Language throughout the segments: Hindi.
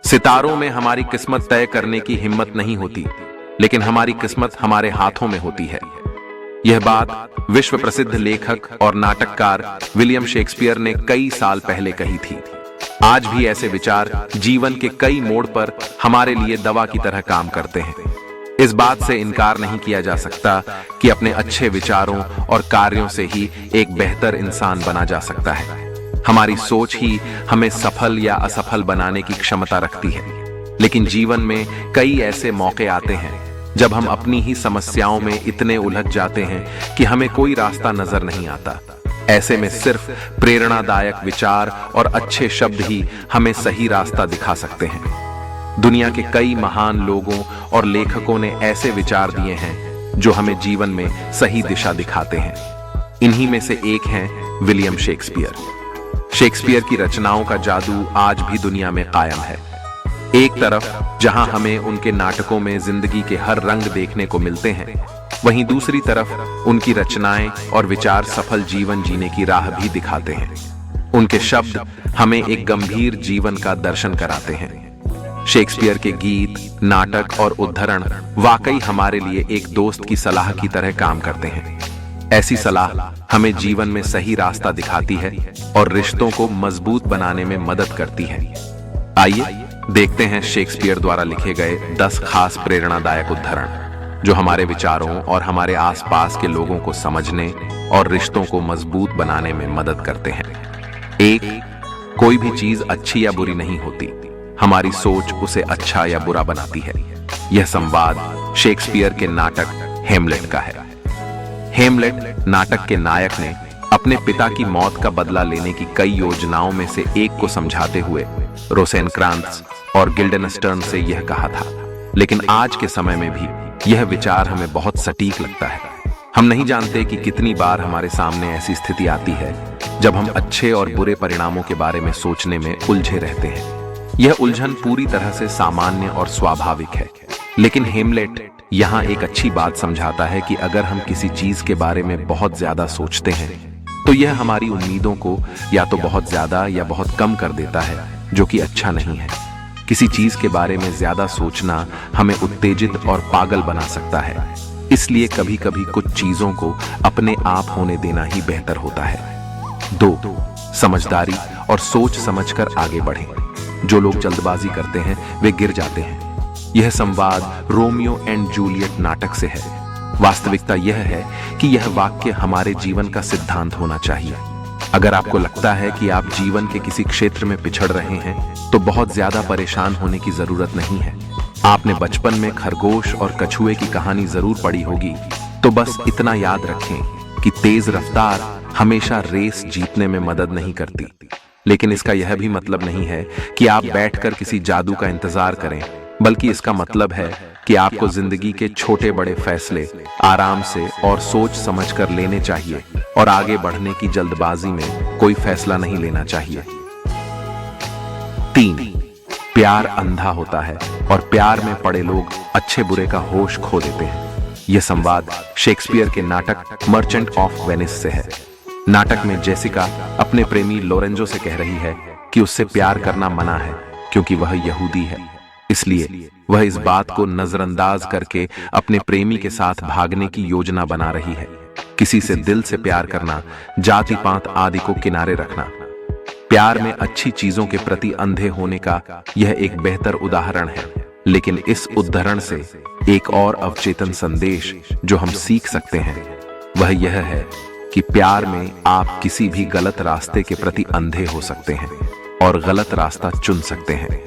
सितारों में हमारी किस्मत तय करने की हिम्मत नहीं होती, लेकिन हमारी किस्मत हमारे हाथों में होती है। यह बात विश्व प्रसिद्ध लेखक और नाटककार विलियम शेक्सपियर ने कई साल पहले कही थी। आज भी ऐसे विचार जीवन के कई मोड़ पर हमारे लिए दवा की तरह काम करते हैं। इस बात से इनकार नहीं किया जा सकता कि अपने अच्छे विचारों और कार्यों से ही एक बेहतर इंसान बना जा सकता है। हमारी सोच ही हमें सफल या असफल बनाने की क्षमता रखती है। लेकिन जीवन में कई ऐसे मौके आते हैं जब हम अपनी ही समस्याओं में इतने उलझ जाते हैं कि हमें कोई रास्ता नजर नहीं आता। ऐसे में सिर्फ प्रेरणादायक विचार और अच्छे शब्द ही हमें सही रास्ता दिखा सकते हैं। दुनिया के कई महान लोगों और लेखकों ने ऐसे विचार दिए हैं जो हमें जीवन में सही दिशा दिखाते हैं। इन्हीं में से एक हैं विलियम शेक्सपियर। शेक्सपियर की रचनाओं का जादू आज भी दुनिया में कायम है। एक तरफ जहां हमें उनके नाटकों में जिंदगी के हर रंग देखने को मिलते हैं, वहीं दूसरी तरफ उनकी रचनाएं और विचार सफल जीवन जीने की राह भी दिखाते हैं। उनके शब्द हमें एक गंभीर जीवन का दर्शन कराते हैं। शेक्सपियर के गीत, नाटक और उद्धरण वाकई हमारे लिए एक दोस्त की सलाह की तरह काम करते हैं। ऐसी सलाह हमें जीवन में सही रास्ता दिखाती है और रिश्तों को मजबूत बनाने में मदद करती है। आइए देखते हैं शेक्सपियर द्वारा लिखे गए 10 खास प्रेरणादायक उद्धरण जो हमारे विचारों और हमारे आसपास के लोगों को समझने और रिश्तों को मजबूत बनाने में मदद करते हैं। 1. कोई भी चीज अच्छी या बुरी नहीं होती, हमारी सोच उसे अच्छा या बुरा बनाती है। यह संवाद शेक्सपियर के नाटक हेमलेट का है। हेमलेट नाटक के नायक ने अपने पिता की मौत का बदला लेने की कई योजनाओं में से एक को समझाते हुए रोसेनक्रांत्स और गिल्डेनस्टर्न से यह कहा था। लेकिन आज के समय में भी यह विचार हमें बहुत सटीक लगता है। हम नहीं जानते कि कितनी बार हमारे सामने ऐसी स्थिति आती है जब हम अच्छे और बुरे परिणामों के बारे में सोचने में उलझे रहते हैं। यह उलझन पूरी तरह से सामान्य और स्वाभाविक है, लेकिन हेमलेट यहाँ एक अच्छी बात समझाता है कि अगर हम किसी चीज के बारे में बहुत ज्यादा सोचते हैं तो यह हमारी उम्मीदों को या तो बहुत ज्यादा या बहुत कम कर देता है, जो कि अच्छा नहीं है। किसी चीज के बारे में ज्यादा सोचना हमें उत्तेजित और पागल बना सकता है। इसलिए कभी कभी कुछ चीजों को अपने आप होने देना ही बेहतर होता है। 2. समझदारी और सोच समझकर आगे बढ़ें। जो लोग जल्दबाजी करते हैं वे गिर जाते हैं। यह संवाद रोमियो एंड जूलियट नाटक से है। वास्तविकता यह है कि यह वाक्य हमारे जीवन का सिद्धांत होना चाहिए। अगर आपको लगता है कि आप जीवन के किसी क्षेत्र में पिछड़ रहे हैं तो बहुत ज्यादा परेशान होने की जरूरत नहीं है। आपने बचपन में खरगोश और कछुए की कहानी जरूर पढ़ी होगी, तो बस इतना याद रखें कि तेज रफ्तार हमेशा रेस जीतने में मदद नहीं करती। लेकिन इसका यह भी मतलब नहीं है कि आप बैठकर किसी जादू का इंतजार करें, बल्कि इसका मतलब है कि आपको जिंदगी के छोटे बड़े फैसले आराम से और सोच समझकर लेने चाहिए और आगे बढ़ने की जल्दबाजी में कोई फैसला नहीं लेना चाहिए। 3. प्यार अंधा होता है और प्यार में पड़े लोग अच्छे बुरे का होश खो देते हैं। यह संवाद शेक्सपियर के नाटक मर्चेंट ऑफ वेनिस से है। नाटक में जेसिका अपने प्रेमी लोरेंजो से कह रही है कि उससे प्यार करना मना है क्योंकि वह यहूदी है। इसलिए वह इस बात को नजरअंदाज करके अपने प्रेमी के साथ भागने की योजना बना रही है। किसी से दिल से प्यार करना, जाति पात आदि को किनारे रखना, प्यार में अच्छी चीजों के प्रति अंधे होने का यह एक बेहतर उदाहरण है। लेकिन इस उदाहरण से एक और अवचेतन संदेश जो हम सीख सकते हैं वह यह है कि प्यार में आप किसी भी गलत रास्ते के प्रति अंधे हो सकते हैं और गलत रास्ता चुन सकते हैं।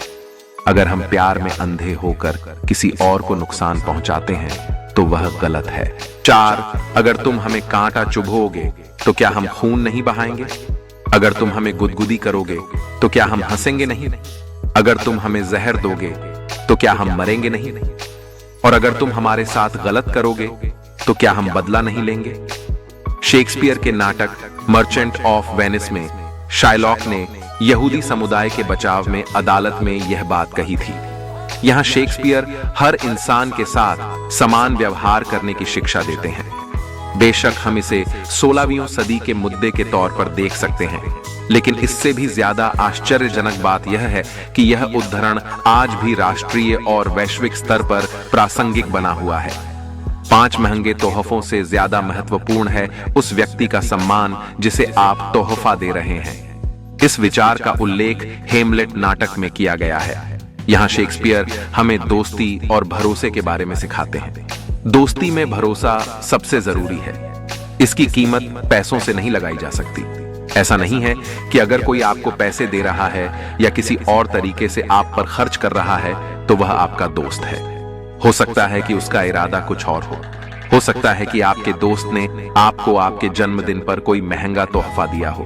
अगर हम प्यार में अंधे होकर किसी और को नुकसान पहुंचाते हैं तो वह गलत है। 4. अगर तुम हमें कांटा चुभोगे तो क्या हम खून नहीं बहाएंगे? अगर तुम हमें गुदगुदी करोगे तो क्या हम हंसेंगे नहीं? अगर तुम हमें जहर दोगे तो क्या हम मरेंगे नहीं? और अगर तुम हमारे साथ गलत करोगे तो क्या हम बदला नहीं लेंगे? शेक्सपियर के नाटक मर्चेंट ऑफ वेनिस में शाइलॉक ने यहूदी समुदाय के बचाव में अदालत में यह बात कही थी। यहाँ शेक्सपियर हर इंसान के साथ समान व्यवहार करने की शिक्षा देते हैं। बेशक हम इसे 16वीं सदी के मुद्दे के तौर पर देख सकते हैं, लेकिन इससे भी ज्यादा आश्चर्यजनक बात यह है कि यह उद्धरण आज भी राष्ट्रीय और वैश्विक स्तर पर प्रासंगिक बना हुआ है। 5 महंगे तोहफों से ज्यादा महत्वपूर्ण है उस व्यक्ति का सम्मान जिसे आप तोहफा दे रहे हैं। इस विचार का उल्लेख हेमलेट नाटक में किया गया है। यहाँ शेक्सपियर हमें दोस्ती और भरोसे के बारे में सिखाते हैं। दोस्ती में भरोसा सबसे जरूरी है। इसकी कीमत पैसों से नहीं लगाई जा सकती। ऐसा नहीं है कि अगर कोई आपको पैसे दे रहा है या किसी और तरीके से आप पर खर्च कर रहा है तो वह आपका दोस्त है। हो सकता है कि उसका इरादा कुछ और हो सकता है कि आपके दोस्त ने आपको आपके जन्मदिन पर कोई महंगा तोहफा दिया हो,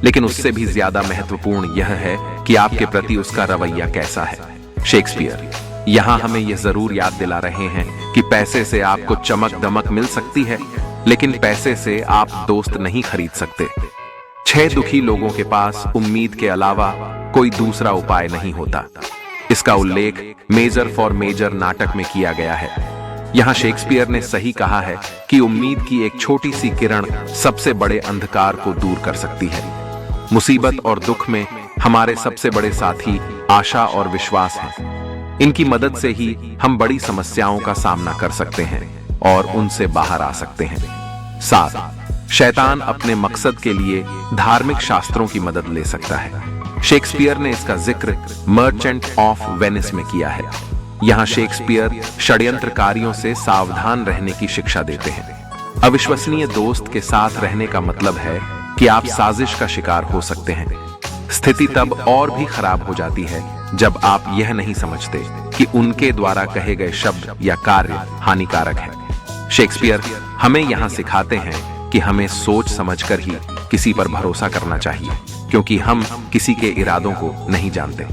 लेकिन उससे भी ज्यादा महत्वपूर्ण यह है कि आपके प्रति उसका रवैया कैसा है। शेक्सपियर यहाँ हमें यह जरूर याद दिला रहे हैं कि पैसे से आपको चमक दमक मिल सकती है, लेकिन पैसे से आप दोस्त नहीं खरीद सकते। 6 दुखी लोगों के पास उम्मीद के अलावा कोई दूसरा उपाय नहीं होता। इसका उल्लेख मेजर फॉर मेजर नाटक में किया गया है। यहाँ शेक्सपियर ने सही कहा है कि उम्मीद की एक छोटी सी किरण सबसे बड़े अंधकार को दूर कर सकती है। मुसीबत और दुख में हमारे सबसे बड़े साथी आशा और विश्वास हैं। इनकी मदद से ही हम बड़ी समस्याओं का सामना कर सकते हैं और उनसे बाहर आ सकते हैं। 7 शैतान अपने मकसद के लिए धार्मिक शास्त्रों की मदद ले सकता है। शेक्सपियर ने इसका जिक्र मर्चेंट ऑफ वेनिस में किया है। यहाँ शेक्सपियर षड्यंत्रकारियों से सावधान रहने की शिक्षा देते हैं। अविश्वसनीय दोस्त के साथ रहने का मतलब है कि आप साजिश का शिकार हो सकते हैं। स्थिति तब और भी खराब हो जाती है जब आप यह नहीं समझते कि उनके द्वारा कहे गए शब्द या कार्य हानिकारक है। शेक्सपियर हमें यहाँ सिखाते हैं कि हमें सोच समझकर ही किसी पर भरोसा करना चाहिए, क्योंकि हम किसी के इरादों को नहीं जानते।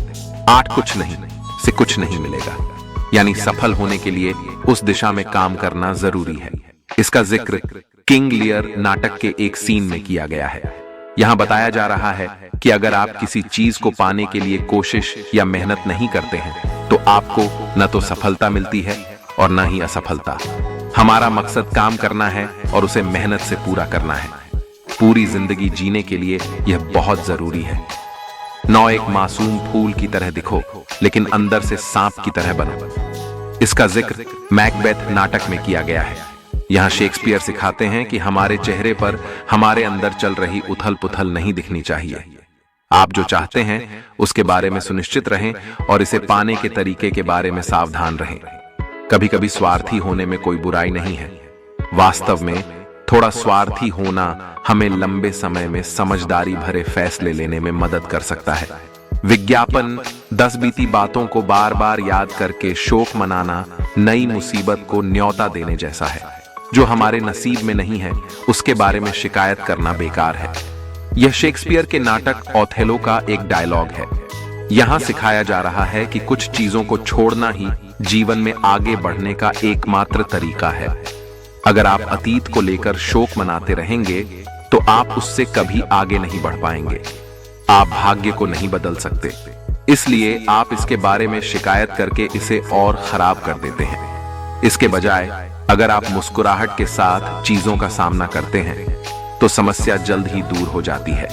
8 कुछ नहीं से कुछ नहीं मिलेगा, यानी सफल होने के लिए उस दिशा में काम करना जरूरी है। इसका जिक्र किंग लियर नाटक के एक सीन में किया गया है। यहाँ बताया जा रहा है कि अगर आप किसी चीज को पाने के लिए कोशिश या मेहनत नहीं करते हैं तो आपको न तो सफलता मिलती है और न ही असफलता। हमारा मकसद काम करना है और उसे मेहनत से पूरा करना है। पूरी जिंदगी जीने के लिए यह बहुत जरूरी है। 9 एक मासूम फूल की तरह दिखो, लेकिन अंदर से सांप की तरह बनो। इसका जिक्र मैकबेथ नाटक में किया गया है। यहाँ शेक्सपियर सिखाते हैं कि हमारे चेहरे पर हमारे अंदर चल रही उथल पुथल नहीं दिखनी चाहिए। आप जो चाहते हैं उसके बारे में सुनिश्चित रहें और इसे पाने के तरीके के बारे में सावधान रहें। कभी कभी स्वार्थी होने में कोई बुराई नहीं है। वास्तव में थोड़ा स्वार्थी होना हमें लंबे समय में समझदारी भरे फैसले लेने में मदद कर सकता है। विज्ञापन 10 बीती बातों को बार बार याद करके शोक मनाना नई मुसीबत को न्योता देने जैसा है। जो हमारे नसीब में नहीं है उसके बारे में शिकायत करना बेकार है। यह शेक्सपियर के नाटक ओथेलो का एक डायलॉग है। यहाँ सिखाया जा रहा है कि कुछ चीजों को छोड़ना ही जीवन में आगे बढ़ने का एकमात्र तरीका है। अगर आप अतीत को लेकर शोक मनाते रहेंगे तो आप उससे कभी आगे नहीं बढ़ पाएंगे। आप भाग्य को नहीं बदल सकते, इसलिए आप इसके बारे में शिकायत करके इसे और खराब कर देते हैं। इसके बजाय अगर आप मुस्कुराहट के साथ चीजों का सामना करते हैं तो समस्या जल्द ही दूर हो जाती है।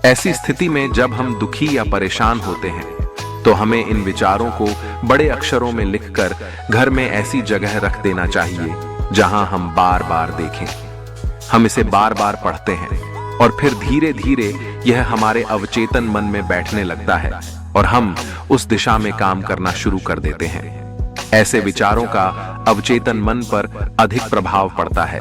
ऐसी स्थिति में जब हम दुखी या परेशान होते हैं तो हमें इन विचारों को बड़े अक्षरों में लिखकर घर में ऐसी जगह रख देना चाहिए जहां हम बार बार देखें। हम इसे बार बार पढ़ते हैं और फिर धीरे धीरे यह हमारे अवचेतन मन में बैठने लगता है और हम उस दिशा में काम करना शुरू कर देते हैं। ऐसे विचारों का अवचेतन मन पर अधिक प्रभाव पड़ता है